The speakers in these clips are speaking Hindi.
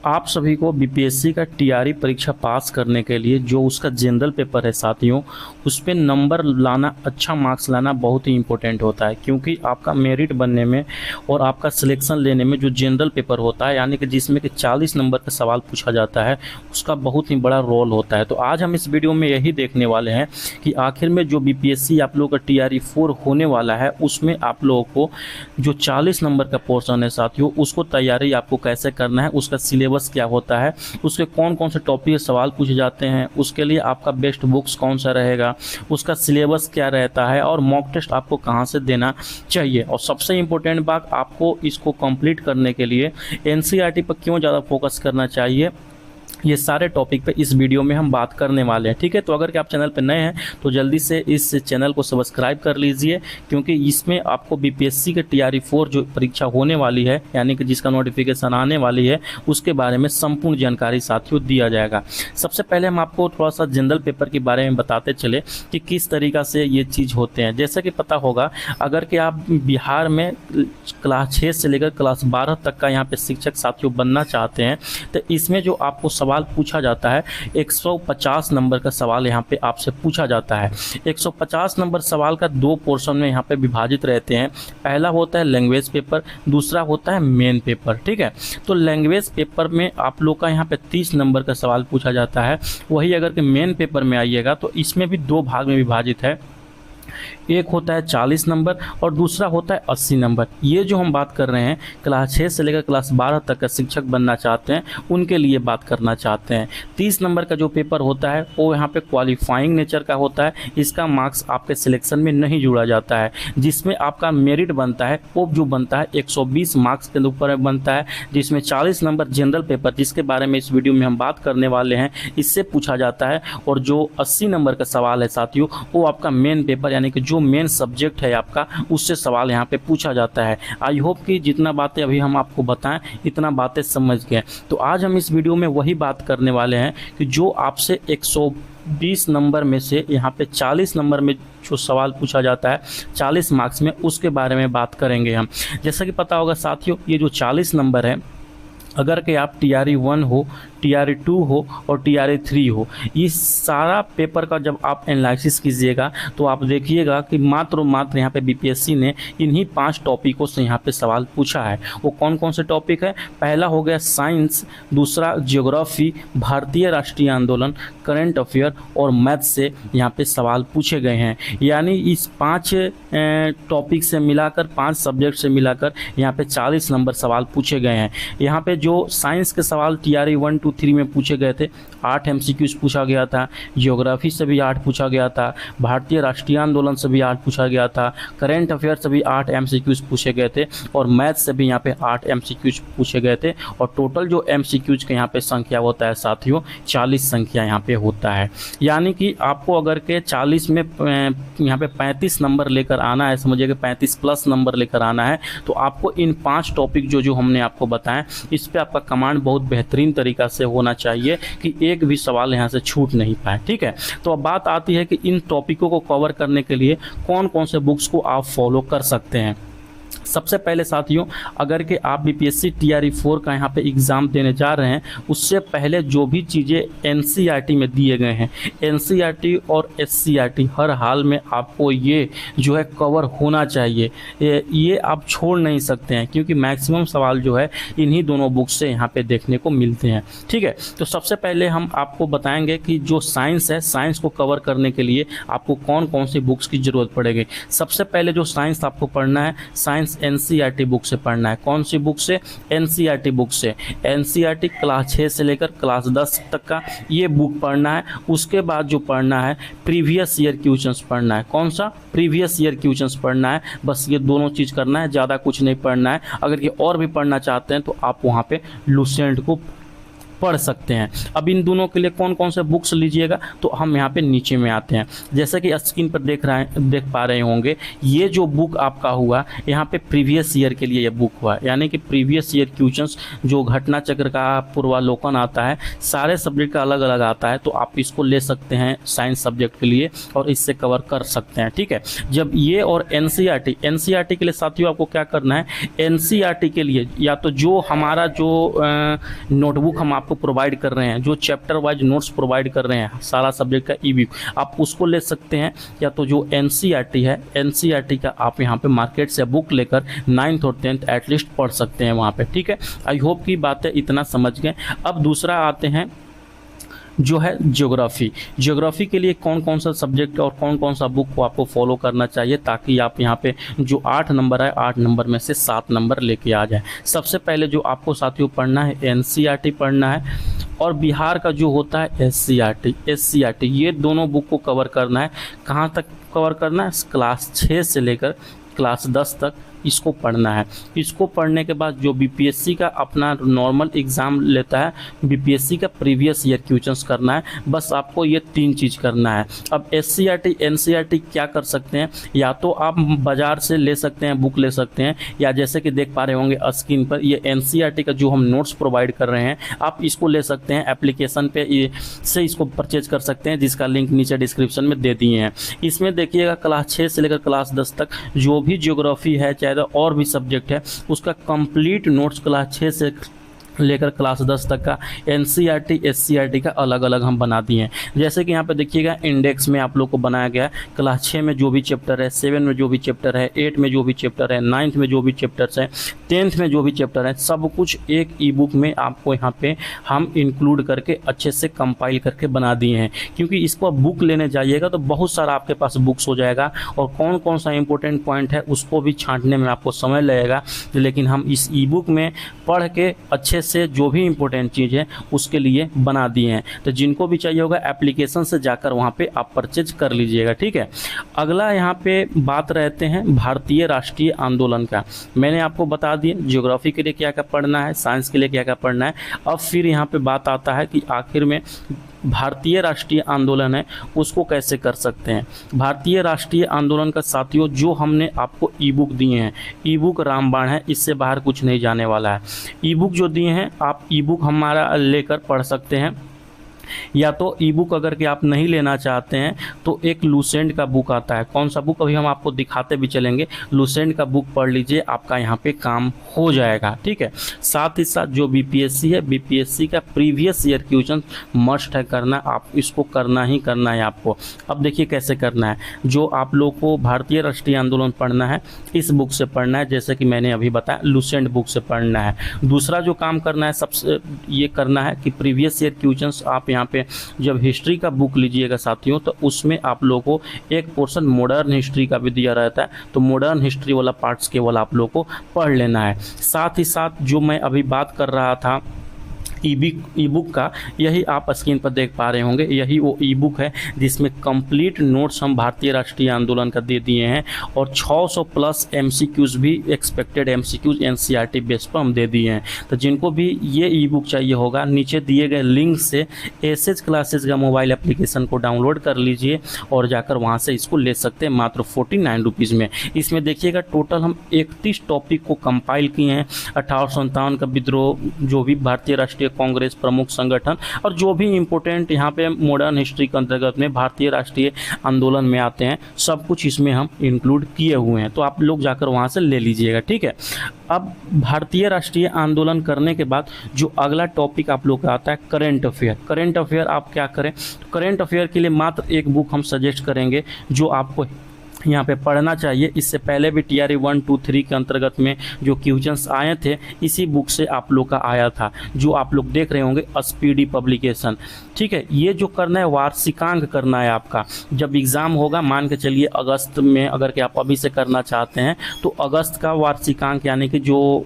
आप सभी को बीपीएससी का टीआरई परीक्षा पास करने के लिए जो उसका जनरल पेपर है साथियों, उस पे नंबर लाना, अच्छा मार्क्स लाना बहुत ही इंपॉर्टेंट होता है। क्योंकि आपका मेरिट बनने में और आपका सिलेक्शन लेने में जो जनरल पेपर होता है, यानी कि जिसमें कि 40 नंबर का सवाल पूछा जाता है, उसका बहुत ही बड़ा रोल होता है। तो आज हम इस वीडियो में यही देखने वाले हैं कि आखिर में जो बीपीएससी आप लोगों का टीआरई 4 होने वाला है, उसमें आप लोगों को जो 40 नंबर का पोर्शन है साथियों, उसको तैयारी आपको कैसे करना है, उसका सिलेबस क्या होता है, उसके कौन कौन से टॉपिक सवाल पूछे जाते हैं, उसके लिए आपका बेस्ट बुक्स कौन सा रहेगा, उसका सिलेबस क्या रहता है और मॉक टेस्ट आपको कहां से देना चाहिए। और सबसे इंपॉर्टेंट बात, आपको इसको कंप्लीट करने के लिए एनसीईआरटी पर क्यों ज़्यादा फोकस करना चाहिए, ये सारे टॉपिक पे इस वीडियो में हम बात करने वाले हैं। ठीक है, तो अगर कि आप चैनल पर नए हैं तो जल्दी से इस चैनल को सब्सक्राइब कर लीजिए, क्योंकि इसमें आपको बीपीएससी के टीआरई 4 जो परीक्षा होने वाली है, यानी कि जिसका नोटिफिकेशन आने वाली है, उसके बारे में संपूर्ण जानकारी साथियों दिया जाएगा। सबसे पहले हम आपको थोड़ा सा जनरल पेपर के बारे में बताते चले कि किस तरीक़ा से ये चीज़ होते हैं। जैसे कि पता होगा, अगर कि आप बिहार में क्लास 6 से लेकर क्लास 12 तक का यहाँ पे शिक्षक साथियों बनना चाहते हैं, तो इसमें जो आपको सवाल पूछा जाता है, 150 नंबर का सवाल यहाँ पे आपसे पूछा जाता है। 150 नंबर सवाल का 2 पोर्शन में यहाँ पे विभाजित रहते हैं। पहला होता है लैंग्वेज पेपर, दूसरा होता है मेन पेपर। ठीक है, तो लैंग्वेज पेपर में आप लोग का यहाँ पे 30 नंबर का सवाल पूछा जाता है। वही अगर कि मेन पेपर में आइएगा तो इसमें भी 2 भाग में विभाजित है। एक होता है 40 नंबर और दूसरा होता है 80 नंबर। ये जो हम बात कर रहे हैं, क्लास 6 से लेकर क्लास 12 तक का शिक्षक बनना चाहते हैं, उनके लिए बात करना चाहते हैं। 30 नंबर का जो पेपर होता है वो यहाँ पे क्वालिफाइंग नेचर का होता है। इसका मार्क्स आपके सिलेक्शन में नहीं जुड़ा जाता है। जिसमें आपका मेरिट बनता है वो जो बनता है 120 मार्क्स के ऊपर बनता है, जिसमें 40 नंबर जनरल पेपर, जिसके बारे में इस वीडियो में हम बात करने वाले हैं, इससे पूछा जाता है। और जो 80 नंबर का सवाल है साथियों, वो आपका मेन पेपर यानी कि जो मेन सब्जेक्ट है आपका, उससे सवाल यहाँ पे पूछा जाता है। आई होप कि जितना बातें अभी हम आपको बताएं, इतना बातें समझ गए। तो आज हम इस वीडियो में वही बात करने वाले हैं कि जो आपसे 120 नंबर में से यहाँ पे 40 नंबर में जो सवाल पूछा जाता है 40 मार्क्स में, उसके बारे में बात करेंगे हम। जैसा कि पता होगा साथियों, ये जो 40 नंबर है, अगर कि आप टीआरई 1 हो, टीआरई 2 हो और टीआरई 3 हो, इस सारा पेपर का जब आप एनालिसिस कीजिएगा तो आप देखिएगा कि मात्र यहाँ पे बीपीएससी ने इन्हीं 5 टॉपिकों से यहाँ पे सवाल पूछा है। वो कौन कौन से टॉपिक है? पहला हो गया साइंस, दूसरा ज्योग्राफी, भारतीय राष्ट्रीय आंदोलन, करंट अफेयर और मैथ से यहाँ पे सवाल पूछे गए हैं। यानी इस 5 टॉपिक से मिलाकर, 5 सब्जेक्ट से मिलाकर यहाँ पे 40 नंबर सवाल पूछे गए हैं। यहाँ पे जो साइंस के सवाल टीआरई 1, 2, 3 में पूछे गए थे, 8 एमसीक्यूज पूछा गया था। ज्योग्राफी से भी 8 पूछा गया था, भारतीय राष्ट्रीय आंदोलन से भी 8 पूछा गया था, करंट अफेयर से भी 8 एमसीक्यूज पूछे गए थे और मैथ से भी यहाँ पे 8 एमसीक्यूज पूछे गए थे। और टोटल जो एमसीक्यूज का यहाँ पे संख्या होता है साथियों, 40 संख्या यहाँ पे होता है। यानी कि आपको अगर के 40 में यहाँ पे 35 नंबर लेकर आना है, समझिए कि 35 प्लस नंबर लेकर आना है, तो आपको इन 5 टॉपिक जो हमने आपको बताएं, इस पे आपका कमांड बहुत बेहतरीन तरीका से होना चाहिए कि एक भी सवाल यहाँ से छूट नहीं पाए। ठीक है, तो अब बात आती है कि इन टॉपिकों को कवर करने के लिए कौन कौन से बुक्स को आप फॉलो कर सकते हैं। सबसे पहले साथियों, अगर कि आप बीपीएससी टीआरई 4 का यहाँ पे एग्ज़ाम देने जा रहे हैं, उससे पहले जो भी चीज़ें एनसीईआरटी में दिए गए हैं, एनसीईआरटी और एससीईआरटी हर हाल में आपको ये जो है कवर होना चाहिए। ये आप छोड़ नहीं सकते हैं, क्योंकि मैक्सिमम सवाल जो है इन्हीं दोनों बुक से यहाँ पे देखने को मिलते हैं। ठीक है, तो सबसे पहले हम आपको बताएंगे कि जो साइंस है, साइंस को कवर करने के लिए आपको कौन कौन सी बुक्स की ज़रूरत पड़ेगी। सबसे पहले जो साइंस आपको पढ़ना है, साइंस एनसीईआरटी बुक से पढ़ना है। कौन सी बुक से? एनसीईआरटी बुक से। एनसीईआरटी क्लास 6 से लेकर क्लास 10 तक का ये बुक पढ़ना है। उसके बाद जो पढ़ना है, प्रीवियस ईयर क्वेश्चंस पढ़ना है। कौन सा? प्रीवियस ईयर क्वेश्चंस पढ़ना है। बस ये दोनों चीज़ करना है, ज़्यादा कुछ नहीं पढ़ना है। अगर ये और भी पढ़ना चाहते हैं तो आप वहाँ पे लुसेंट को पढ़ सकते हैं। अब इन दोनों के लिए कौन कौन से बुक्स लीजिएगा, तो हम यहाँ पे नीचे में आते हैं। जैसे कि स्क्रीन पर देख पा रहे होंगे, ये जो बुक आपका हुआ यहाँ पे प्रीवियस ईयर के लिए ये बुक हुआ, यानी कि प्रीवियस ईयर क्वेश्चंस जो घटना चक्र का पूर्वावलोकन आता है, सारे सब्जेक्ट का अलग अलग आता है, तो आप इसको ले सकते हैं साइंस सब्जेक्ट के लिए और इससे कवर कर सकते हैं। ठीक है, जब ये और एनसीईआरटी के लिए साथियों आपको क्या करना है, एनसीईआरटी के लिए या तो जो हमारा जो नोटबुक हम आपको प्रोवाइड कर रहे हैं, जो चैप्टर वाइज नोट्स प्रोवाइड कर रहे हैं सारा सब्जेक्ट का ई-बुक, आप उसको ले सकते हैं, या तो जो एनसीईआरटी है, एनसीईआरटी का आप यहाँ पे मार्केट से बुक लेकर 9th और 10th एटलीस्ट पढ़ सकते हैं वहाँ पे। ठीक है, आई होप की बातें इतना समझ गए। अब दूसरा आते हैं जो है ज्योग्राफी के लिए कौन कौन सा सब्जेक्ट और कौन कौन सा बुक को आपको फॉलो करना चाहिए, ताकि आप यहाँ पे जो 8 नंबर है 8 नंबर में से 7 नंबर लेके आ जाए। सबसे पहले जो आपको साथियों पढ़ना है एनसीईआरटी पढ़ना है, और बिहार का जो होता है एससीईआरटी, ये दोनों बुक को कवर करना है। कहाँ तक कवर करना है, क्लास 6 से लेकर क्लास 10 तक इसको पढ़ना है। इसको पढ़ने के बाद जो बीपीएससी का अपना नॉर्मल एग्ज़ाम लेता है, बीपीएससी का प्रीवियस ईयर क्वेश्चंस करना है, बस आपको ये 3 चीज़ करना है। अब एससीईआरटी एनसीईआरटी क्या कर सकते हैं, या तो आप बाज़ार से ले सकते हैं, बुक ले सकते हैं, या जैसे कि देख पा रहे होंगे स्क्रीन पर ये एनसीईआरटी का जो हम नोट्स प्रोवाइड कर रहे हैं, आप इसको ले सकते हैं एप्लीकेशन पे से इसको परचेज कर सकते हैं, जिसका लिंक नीचे डिस्क्रिप्शन में दे दिए हैं। इसमें देखिएगा क्लास 6 से लेकर क्लास 10 तक जो भी ज्योग्राफी है, चाहे और भी सब्जेक्ट है, उसका कंप्लीट नोट्स क्लास 6 से लेकर क्लास 10 तक का एनसीईआरटी एससीईआरटी का अलग अलग हम बना दिए हैं। जैसे कि यहाँ पे देखिएगा इंडेक्स में आप लोग को बनाया गया है, क्लास 6 में जो भी चैप्टर है, 7 में जो भी चैप्टर है, 8 में जो भी चैप्टर है, 9th में जो भी चैप्टर्स हैं, 10th में जो भी चैप्टर है, सब कुछ एक ई बुक में आपको यहाँ पे हम इंक्लूड करके अच्छे से कंपाइल करके बना दिए हैं। क्योंकि इसको बुक लेने जाइएगा तो बहुत सारा आपके पास बुक्स हो जाएगा, और कौन कौन सा इंपॉर्टेंट पॉइंट है उसको भी छांटने में आपको समय लगेगा, लेकिन हम इस ई बुक में पढ़ के अच्छे से जो भी इंपॉर्टेंट चीज़ है उसके लिए बना दिए हैं। तो जिनको भी चाहिए होगा एप्लीकेशन से जाकर वहाँ पे आप परचेज कर लीजिएगा। ठीक है, अगला यहाँ पे बात रहते हैं भारतीय राष्ट्रीय आंदोलन का। मैंने आपको बता दिया ज्योग्राफी के लिए क्या क्या पढ़ना है, साइंस के लिए क्या क्या पढ़ना है। अब फिर यहाँ पे बात आता है कि आखिर में भारतीय राष्ट्रीय आंदोलन है उसको कैसे कर सकते हैं। भारतीय राष्ट्रीय आंदोलन का साथियों जो हमने आपको ई बुक दिए हैं, ई बुक रामबाण है, इससे बाहर कुछ नहीं जाने वाला है। ई बुक जो दिए हैं आप ई बुक हमारा लेकर पढ़ सकते हैं, या तो ई बुक अगर कि आप नहीं लेना चाहते हैं तो एक लूसेंट का बुक आता है। कौन सा बुक, अभी हम आपको दिखाते भी चलेंगे। लूसेंट का बुक पढ़ लीजिए, आपका यहाँ पे काम हो जाएगा। ठीक है, साथ ही साथ जो बीपीएससी है, बीपीएससी का प्रीवियस ईयर क्वेश्चन मस्ट है करना, आप इसको करना ही करना है आपको। अब देखिए कैसे करना है। जो आप लोग को भारतीय राष्ट्रीय आंदोलन पढ़ना है इस बुक से पढ़ना है, जैसे कि मैंने अभी बताया लूसेंट बुक से पढ़ना है। दूसरा जो काम करना है सबसे ये करना है कि प्रीवियस ईयर क्वेश्चंस आप यहाँ पे जब हिस्ट्री का बुक लीजिएगा साथियों, तो उसमें आप लोगों को एक पोर्शन मॉडर्न हिस्ट्री का भी दिया रहता है, तो मॉडर्न हिस्ट्री वाला पार्ट्स केवल आप लोगों को पढ़ लेना है। साथ ही साथ जो मैं अभी बात कर रहा था ई बुक का, यही आप स्क्रीन पर देख पा रहे होंगे, यही वो ई बुक है जिसमें कंप्लीट नोट्स हम भारतीय राष्ट्रीय आंदोलन का दे दिए हैं, और 600 प्लस एमसीक्यूज भी, एक्सपेक्टेड एमसीक्यूज एनसीईआरटी बेस पर हम दे दिए हैं। तो जिनको भी ये ई बुक चाहिए होगा, नीचे दिए गए लिंक से एसएच क्लासेस का मोबाइल एप्लीकेशन को डाउनलोड कर लीजिए और जाकर वहाँ से इसको ले सकते हैं मात्र 49 रुपीज़ में। इसमें देखिएगा टोटल हम 31 टॉपिक को कंपाइल किए हैं। 1857 का विद्रोह, जो भी भारतीय राष्ट्रीय कांग्रेस प्रमुख संगठन, और जो भी इम्पोर्टेंट यहाँ पे मॉडर्न हिस्ट्री के अंतर्गत में भारतीय राष्ट्रीय आंदोलन में आते हैं, सब कुछ इसमें हम इंक्लूड किए हुए हैं। तो आप लोग जाकर वहाँ से ले लीजिएगा। ठीक है, अब भारतीय राष्ट्रीय आंदोलन करने के बाद जो अगला टॉपिक आप लोग का आता है करेंट अफेयर। करेंट अफेयर आप क्या करें, करेंट अफेयर के लिए मात्र एक बुक हम सजेस्ट करेंगे जो आपको यहाँ पे पढ़ना चाहिए। इससे पहले भी TRE 1, 2, 3 के अंतर्गत में जो क्वेश्चंस आए थे इसी बुक से आप लोग का आया था, जो आप लोग देख रहे होंगे स्पीडी पब्लिकेशन। ठीक है, ये जो करना है वार्षिकांक करना है आपका। जब एग्ज़ाम होगा, मान के चलिए अगस्त में, अगर कि आप अभी से करना चाहते हैं तो अगस्त का वार्षिकांक, यानी कि जो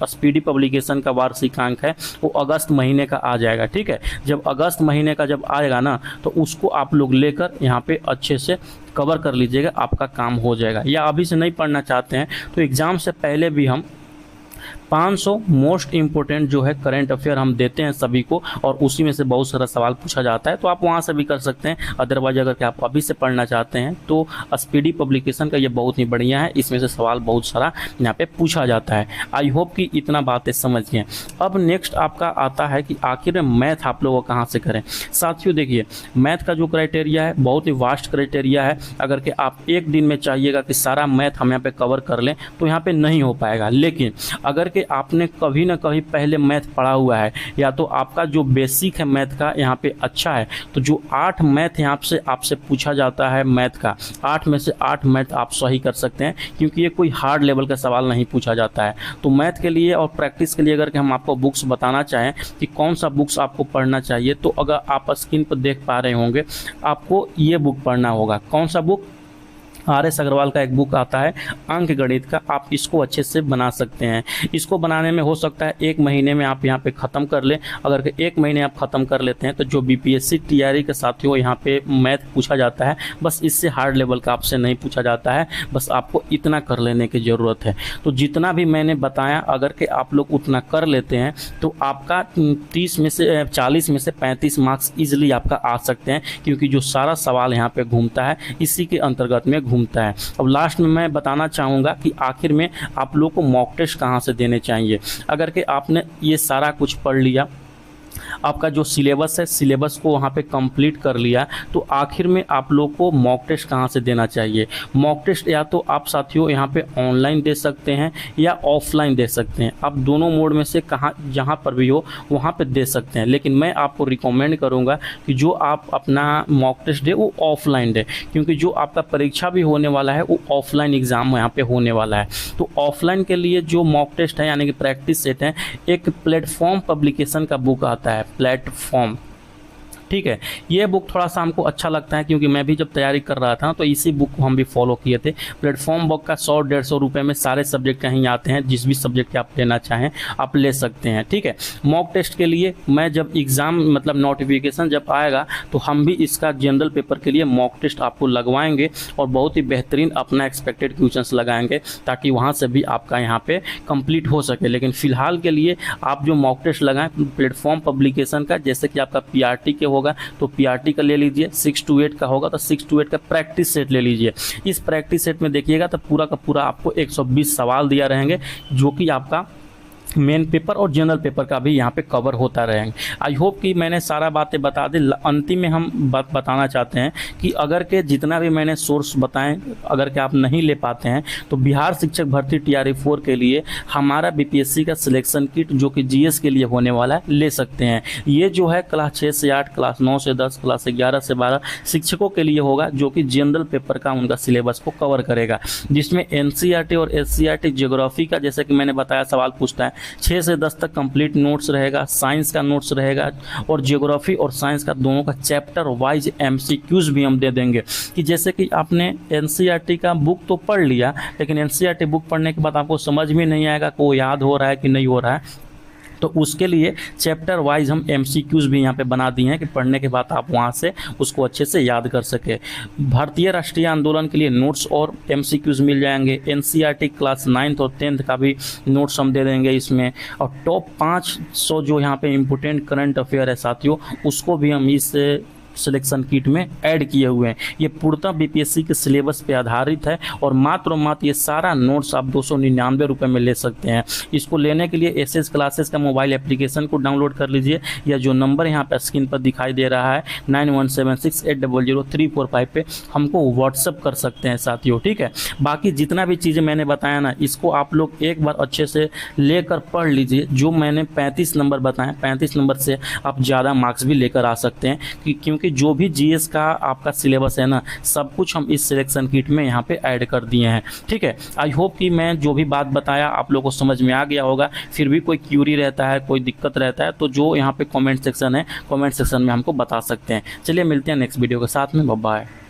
स्पीडी पब्लिकेशन का वार्षिकांक है वो अगस्त महीने का आ जाएगा। ठीक है, जब अगस्त महीने का जब आएगा ना, तो उसको आप लोग लेकर यहाँ पे अच्छे से कवर कर लीजिएगा, आपका काम हो जाएगा। या अभी से नहीं पढ़ना चाहते हैं तो एग्ज़ाम से पहले भी हम 500 मोस्ट इंपॉर्टेंट जो है करंट अफेयर हम देते हैं सभी को, और उसी में से बहुत सारा सवाल पूछा जाता है, तो आप वहाँ से भी कर सकते हैं। अदरवाइज अगर कि आप अभी से पढ़ना चाहते हैं तो स्पीडी पब्लिकेशन का ये बहुत ही बढ़िया है, इसमें से सवाल बहुत सारा यहाँ पे पूछा जाता है। आई होप कि इतना बातें समझ गए। अब नेक्स्ट आपका आता है कि आखिर में मैथ आप लोगों को कहाँ से करें। साथियों देखिए, मैथ का जो क्राइटेरिया है बहुत ही वास्ट क्राइटेरिया है। अगर कि आप एक दिन में चाहिएगा कि सारा मैथ हम यहाँ पे कवर कर लें तो यहाँ पे नहीं हो पाएगा। लेकिन अगर कि आपने कभी ना कभी पहले मैथ पढ़ा हुआ है, या तो आपका जो बेसिक है मैथ का यहाँ पे अच्छा है, तो जो 8 मैथ यहाँ से आपसे पूछा जाता है मैथ का, 8 में से 8 मैथ आप सही कर सकते हैं, क्योंकि ये कोई हार्ड लेवल का सवाल नहीं पूछा जाता है। तो मैथ के लिए और प्रैक्टिस के लिए अगर कि हम आपको बुक्स बताना चाहें कि कौन सा बुक्स आपको पढ़ना चाहिए, तो अगर आप स्क्रीन पर देख पा रहे होंगे, आपको ये बुक पढ़ना होगा। कौन सा बुक? RS अग्रवाल का एक बुक आता है अंक गणित का, आप इसको अच्छे से बना सकते हैं। इसको बनाने में हो सकता है 1 महीने में आप यहाँ पे ख़त्म कर लें। अगर कि 1 महीने आप ख़त्म कर लेते हैं तो जो BPSC TRE के साथियों यहाँ पे मैथ पूछा जाता है, बस इससे हार्ड लेवल का आपसे नहीं पूछा जाता है, बस आपको इतना कर लेने की ज़रूरत है। तो जितना भी मैंने बताया अगर कि आप लोग उतना कर लेते हैं तो आपका 40 में से 35 मार्क्स ईजिली आपका आ सकते हैं, क्योंकि जो सारा सवाल यहाँ पे घूमता है इसी के अंतर्गत में घूमता है। अब लास्ट में मैं बताना चाहूँगा कि आखिर में आप लोग को मॉक टेस्ट कहाँ से देने चाहिए। अगर कि आपने ये सारा कुछ पढ़ लिया, आपका जो सिलेबस है सिलेबस को वहाँ पे कंप्लीट कर लिया, तो आखिर में आप लोग को मॉक टेस्ट कहाँ से देना चाहिए। मॉक टेस्ट या तो आप साथियों यहाँ पे ऑनलाइन दे सकते हैं या ऑफलाइन दे सकते हैं। आप दोनों मोड में से जहाँ पर भी हो वहाँ पे दे सकते हैं, लेकिन मैं आपको रिकमेंड करूँगा कि जो आप अपना मॉक टेस्ट दे वो ऑफलाइन दे, क्योंकि जो आपका परीक्षा भी होने वाला है वो ऑफलाइन एग्ज़ाम यहाँ पे होने वाला है। तो ऑफलाइन के लिए जो मॉक टेस्ट है यानी कि प्रैक्टिस सेट है, एक प्लेटफॉर्म पब्लिकेशन का बुक आता है, प्लेटफॉर्म, ठीक है। ये बुक थोड़ा सा हमको अच्छा लगता है, क्योंकि मैं भी जब तैयारी कर रहा था तो इसी बुक को हम भी फॉलो किए थे। प्लेटफॉर्म बुक का 100-150 रुपये में सारे सब्जेक्ट कहीं आते हैं, जिस भी सब्जेक्ट के आप लेना चाहें आप ले सकते हैं, ठीक है। मॉक टेस्ट के लिए मैं जब एग्ज़ाम मतलब नोटिफिकेशन जब आएगा तो हम भी इसका जनरल पेपर के लिए मॉक टेस्ट आपको लगवाएंगे, और बहुत ही बेहतरीन अपना एक्सपेक्टेड क्वेश्चंस लगाएंगे, ताकि वहाँ से भी आपका यहाँ पे कंप्लीट हो सके। लेकिन फ़िलहाल के लिए आप जो मॉक टेस्ट लगाएं प्लेटफॉर्म पब्लिकेशन का, जैसे कि आपका PRT के होगा तो PRT का ले लीजिए, 6 to 8 का होगा तो 6 to 8 का प्रैक्टिस सेट ले लीजिए। इस प्रैक्टिस सेट में देखिएगा तो पूरा का पूरा आपको 120 सवाल दिया रहेंगे, जो कि आपका मेन पेपर और जनरल पेपर का भी यहाँ पे कवर होता रहेंगे। आई होप कि मैंने सारा बातें बता दी। अंतिम में हम बात बताना चाहते हैं कि अगर के जितना भी मैंने सोर्स बताएं अगर के आप नहीं ले पाते हैं तो बिहार शिक्षक भर्ती TRE 4 के लिए हमारा BPSC का सिलेक्शन किट जो कि GS के लिए होने वाला है ले सकते हैं। ये जो है क्लास 6 से 8, क्लास 9 से 10, क्लास 11 से 12 शिक्षकों के लिए होगा, जो कि जनरल पेपर का उनका सिलेबस को कवर करेगा, जिसमें NCERT और SCERT ज्योग्राफी का जैसे कि मैंने बताया सवाल पूछता है 6 से 10 तक कंप्लीट नोट्स रहेगा, साइंस का नोट्स रहेगा, और ज्योग्राफी और साइंस का दोनों का चैप्टर वाइज MCQs भी हम दे देंगे। कि जैसे कि आपने NCERT का बुक तो पढ़ लिया, लेकिन NCERT बुक पढ़ने के बाद आपको समझ में नहीं आएगा कि वो याद हो रहा है कि नहीं हो रहा है, तो उसके लिए चैप्टर वाइज हम MCQs भी यहाँ पे बना दिए हैं कि पढ़ने के बाद आप वहाँ से उसको अच्छे से याद कर सके। भारतीय राष्ट्रीय आंदोलन के लिए नोट्स और MCQs मिल जाएंगे। NCERT क्लास 9th और 10th का भी नोट्स हम दे देंगे इसमें, और टॉप 500 जो यहाँ पे इम्पोर्टेंट करंट अफेयर है साथियों, उसको भी हम इस सिलेक्शन किट में ऐड किए हुए हैं। ये पूर्णतः BPSC के सिलेबस पे आधारित है, और मात्र ये सारा नोट्स आप 299 रुपये में ले सकते हैं। इसको लेने के लिए SS क्लासेस का मोबाइल एप्लीकेशन को डाउनलोड कर लीजिए, या जो नंबर यहाँ पर स्क्रीन पर दिखाई दे रहा है 9176800345 पे हमको व्हाट्सअप कर सकते हैं साथियों, ठीक है। बाकी जितना भी चीज़ें मैंने बताया ना, इसको आप लोग एक बार अच्छे से लेकर पढ़ लीजिए। जो मैंने 35 नंबर बताए, 35 नंबर से आप ज़्यादा मार्क्स भी लेकर आ सकते हैं, क्योंकि जो भी GS का आपका सिलेबस है ना, सब कुछ हम इस सिलेक्शन किट में यहाँ पे ऐड कर दिए हैं, ठीक है। आई होप कि मैं जो भी बात बताया आप लोगों को समझ में आ गया होगा। फिर भी कोई क्यूरी रहता है, कोई दिक्कत रहता है, तो जो यहाँ पे कमेंट सेक्शन है, कमेंट सेक्शन में हमको बता सकते हैं। चलिए मिलते हैं नेक्स्ट वीडियो के साथ में, बाय बाय।